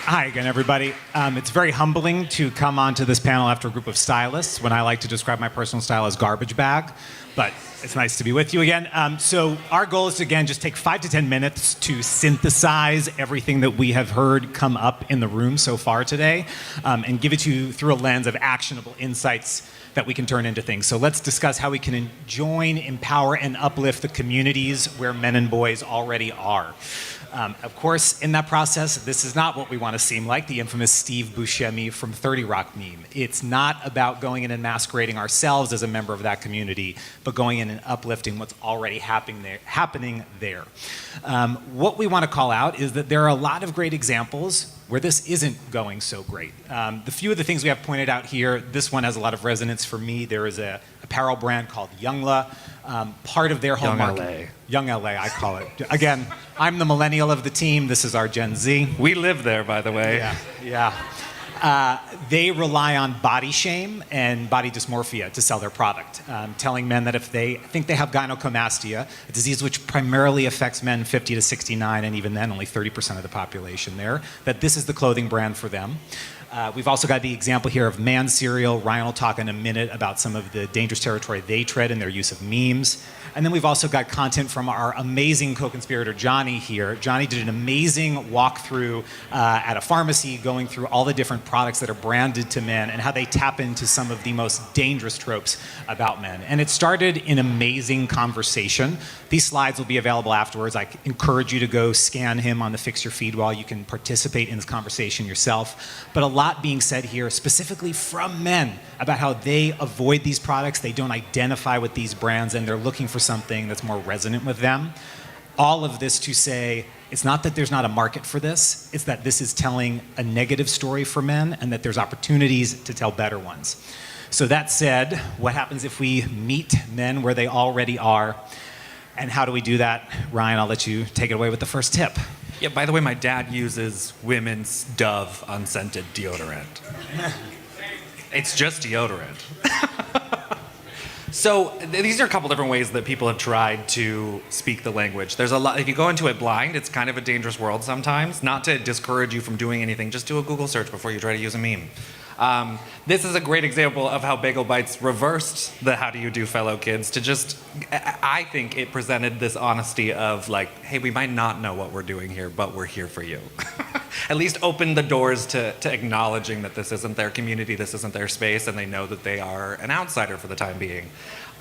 Hi again, everybody. It's very humbling to come onto this panel after a group of stylists when I like to describe my personal style as garbage bag, but it's nice to be with you again. So our goal is to, again, just take 5 to 10 minutes to synthesize everything that we have heard come up in the room so far today, and give it to you through a lens of actionable insights that we can turn into things. So let's discuss how we can join, empower, and uplift the communities where men and boys already are. Of course, in that process, this is not what we want to seem like, the infamous Steve Buscemi from 30 Rock meme. It's not about going in and masquerading ourselves as a member of that community, but going in and uplifting what's already happening there. What we want to call out is that there are a lot of great examples where this isn't going so great. The few of the things we have pointed out here, this one has a lot of resonance for me. There is an apparel brand called Youngla. Part of their whole market. Young LA, I call it. Again, I'm the millennial of the team. This is our Gen Z. We live there, by the way. Yeah. They rely on body shame and body dysmorphia to sell their product, telling men that if they think they have gynecomastia, a disease which primarily affects men 50 to 69, and even then only 30% of the population there, that this is the clothing brand for them. We've also got the example here of Man Cereal. Ryan will talk in a minute about some of the dangerous territory they tread in their use of memes. And then we've also got content from our amazing co-conspirator, Johnny, here. Johnny did an amazing walkthrough at a pharmacy, going through all the different products that are branded to men and how they tap into some of the most dangerous tropes about men. And it started an amazing conversation. These slides will be available afterwards. I encourage you to go scan him on the Fix Your Feed while you can participate in this conversation yourself. But a lot being said here, specifically from men, about how they avoid these products, they don't identify with these brands, and they're looking for something that's more resonant with them. All of this to say, it's not that there's not a market for this, it's that this is telling a negative story for men and that there's opportunities to tell better ones. So that said, what happens if we meet men where they already are? And how do we do that? Ryan, I'll let you take it away with the first tip. Yeah, by the way, my dad uses women's Dove unscented deodorant. It's just deodorant. So these are a couple different ways that people have tried to speak the language. There's a lot, if you go into it blind, it's kind of a dangerous world sometimes. Not to discourage you from doing anything, just do a Google search before you try to use a meme. This is a great example of how Bagel Bites reversed the how do you do fellow kids to just, I think it presented this honesty of like, hey, we might not know what we're doing here, but we're here for you. At least open the doors to acknowledging that this isn't their community, this isn't their space, and they know that they are an outsider for the time being.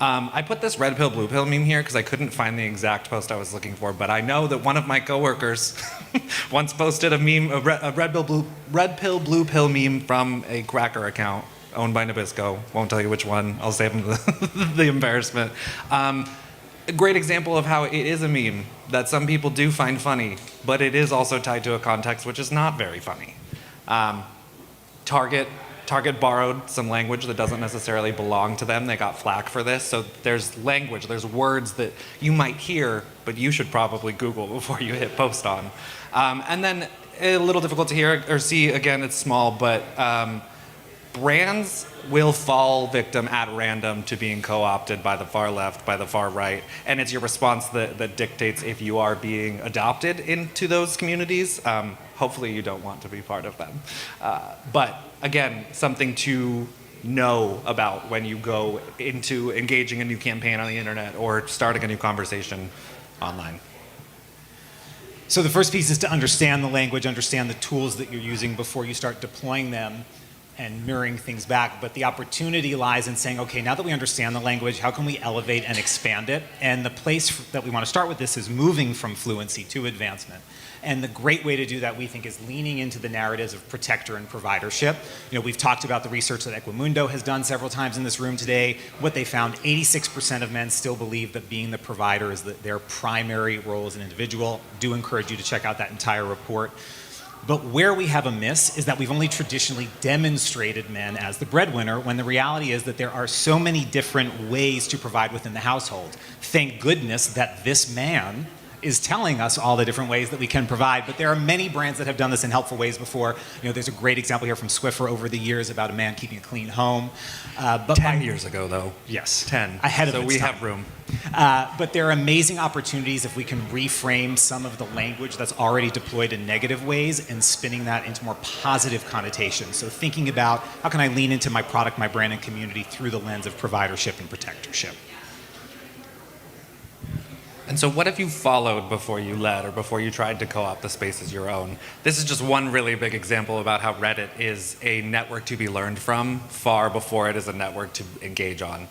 I put this red pill, blue pill meme here because I couldn't find the exact post I was looking for, but I know that one of my coworkers once posted a meme, a red pill, blue pill meme from a cracker account owned by Nabisco. Won't tell you which one. I'll save him the embarrassment. A great example of how it is a meme that some people do find funny, but it is also tied to a context which is not very funny. Target borrowed some language that doesn't necessarily belong to them. They got flack for this. So there's language, there's words that you might hear, but you should probably Google before you hit post on. And then a little difficult to hear or see, again, it's small, but brands will fall victim at random to being co-opted by the far left, by the far right, and it's your response that dictates if you are being adopted into those communities. Hopefully you don't want to be part of them. But again, something to know about when you go into engaging a new campaign on the internet or starting a new conversation online. So the first piece is to understand the language, understand the tools that you're using before you start deploying them and mirroring things back. But the opportunity lies in saying, okay, now that we understand the language, how can we elevate and expand it? And the place that we want to start with this is moving from fluency to advancement. And the great way to do that, we think, is leaning into the narratives of protector and providership. You know, we've talked about the research that Equimundo has done several times in this room today. What they found, 86% of men still believe that being the provider is their primary role as an individual. Do encourage you to check out that entire report. But where we have a miss is that we've only traditionally demonstrated men as the breadwinner, when the reality is that there are so many different ways to provide within the household. Thank goodness that this man is telling us all the different ways that we can provide. But there are many brands that have done this in helpful ways before. There's a great example here from Swiffer over the years about a man keeping a clean home. But 10 years ago, though. Yes. 10. Ahead of so its we time. have room. But there are amazing opportunities if we can reframe some of the language that's already deployed in negative ways and spinning that into more positive connotations. So thinking about how can I lean into my product, my brand, and community through the lens of providership and protectorship. And so what if you followed before you led or before you tried to co-opt the space as your own? This is just one really big example about how Reddit is a network to be learned from far before it is a network to engage on.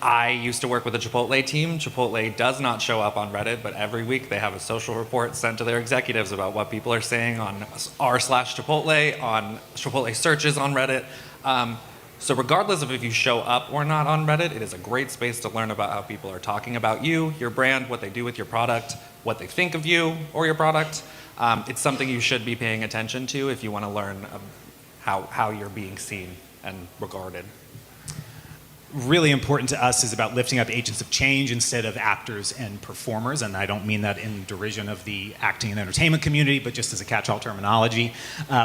I used to work with the Chipotle team. Chipotle does not show up on Reddit, but every week they have a social report sent to their executives about what people are saying on r/Chipotle, on Chipotle searches on Reddit. So regardless of if you show up or not on Reddit, it is a great space to learn about how people are talking about you, your brand, what they do with your product, what they think of you or your product. It's something you should be paying attention to if you want to learn how you're being seen and regarded. Really important to us is about lifting up agents of change instead of actors and performers, and I don't mean that in derision of the acting and entertainment community, but just as a catch-all terminology.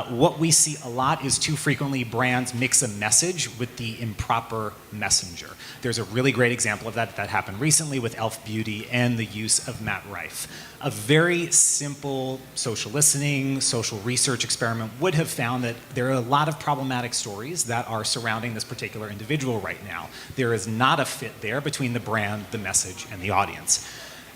What we see a lot is too frequently brands mix a message with the improper messenger. There's a really great example of that happened recently with Elf Beauty and the use of Matt Rife. A very simple social listening, social research experiment would have found that there are a lot of problematic stories that are surrounding this particular individual right now. There is not a fit there between the brand, the message, and the audience.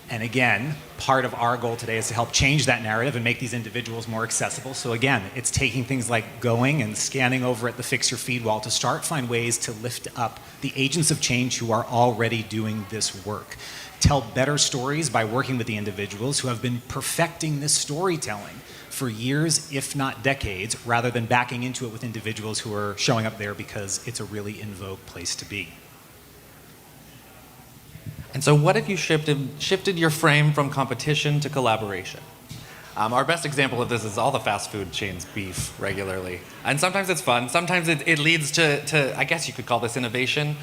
And again, part of our goal today is to help change that narrative and make these individuals more accessible. So again, it's taking things like going and scanning over at the Fix Your Feed wall to find ways to lift up the agents of change who are already doing this work. Tell better stories by working with the individuals who have been perfecting this storytelling for years, if not decades, rather than backing into it with individuals who are showing up there because it's a really in vogue place to be. And so what if you shifted your frame from competition to collaboration? Our best example of this is all the fast food chains beef regularly. And sometimes it's fun. Sometimes it leads to, I guess you could call this innovation.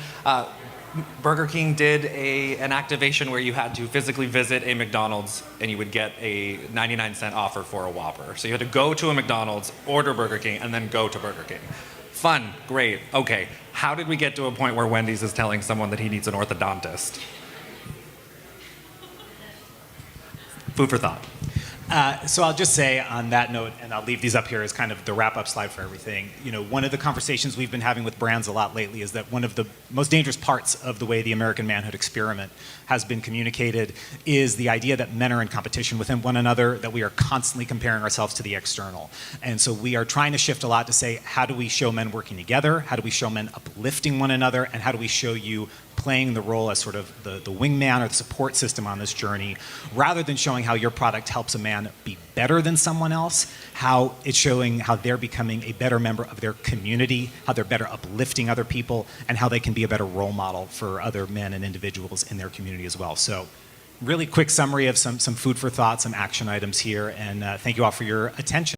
Burger King did an activation where you had to physically visit a McDonald's and you would get a 99-cent offer for a Whopper. So you had to go to a McDonald's, order Burger King, and then go to Burger King. Fun, great, okay. How did we get to a point where Wendy's is telling someone that he needs an orthodontist? Food for thought. So I'll just say on that note, and I'll leave these up here as kind of the wrap-up slide for everything. One of the conversations we've been having with brands a lot lately is that one of the most dangerous parts of the way the American manhood experiment has been communicated is the idea that men are in competition with one another, that we are constantly comparing ourselves to the external. And so we are trying to shift a lot to say, how do we show men working together? How do we show men uplifting one another? And how do we show you playing the role as sort of the wingman or the support system on this journey, rather than showing how your product helps a man be better than someone else, how it's showing how they're becoming a better member of their community, how they're better uplifting other people, and how they can be a better role model for other men and individuals in their community as well. So really quick summary of some food for thought, some action items here, and thank you all for your attention.